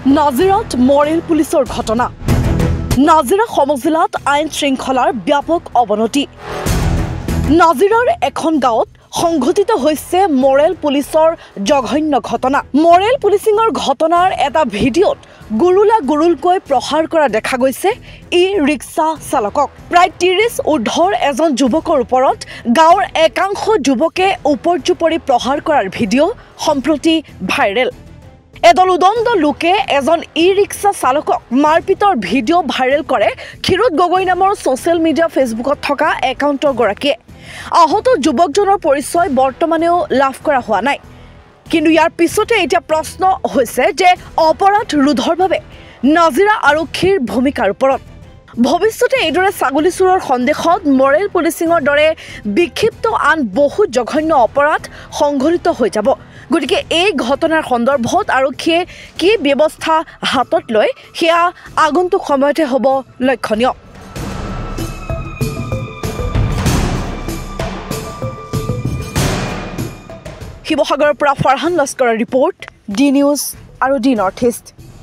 নাজিৰাত মৰেল পুলিচৰ ঘটনা নাজিৰা সমজিলাত আইন শৃংখলাৰ ব্যাপক অৱনতি নাজিৰাৰ এখন গাঁৱত সংঘটিত হৈছে মৰেল পুলিচৰ জঘন্য ঘটনা মৰেল পুলিচিঙৰ ঘটনাৰ এটা ভিডিঅ'ত গুৰুলকৈ প্ৰহাৰ কৰা দেখা গৈছে ই ৰিক্সা চালকক প্ৰায় 30 ঊৰ্ধৰ এজন যুৱকৰ ওপৰত গাঁৱৰ একাংশ যুৱকে উপৰ্যুপৰি প্ৰহাৰ কৰাৰ ভিডিঅ' সম্প্ৰতি ভাইৰেল এদল উদণ্ড লোকে এজন ই ৰিক্সা চালকক মাৰপিটৰ ভিডিঅ' ভাইৰেল কৰে ক্ষীৰোদ গগৈ নামৰ ছ'চিয়েল মিডিয়া ফেচবুকত থকা একাউণ্টৰ গৰাকীয়ে আহত যুৱকজনৰ পৰিচয় বৰ্তমানেও লাভ কৰা হোৱা নাই কিন্তু ইয়াৰ পিছতে এতিয়া প্ৰশ্ন হৈছে যে অপৰাধ ৰোধৰ বাবে নাজিৰা আৰক্ষীৰ ভূমিকাৰ ওপৰত ভৱিষ্যতে এইদৰে ছাগলী চুৰৰ সন্দেহত মৰেল পুলিচিঙৰ দৰে বিক্ষিপ্ত আন বহু জঘন্য অপৰাধ সংঘটিত হৈ যাব গতিকে এই ঘটনাৰ সন্দৰ্ভত আৰক্ষীয়ে কি ব্যৱস্থা হাতত লয় সেয়া আগন্তুক সময়তে হ'ব লক্ষণীয় শিৱসাগৰৰ পৰা ফাৰহান লস্কৰৰ ৰিপৰ্ট ডি নিউজ আৰু ডি নৰ্থ ইষ্ট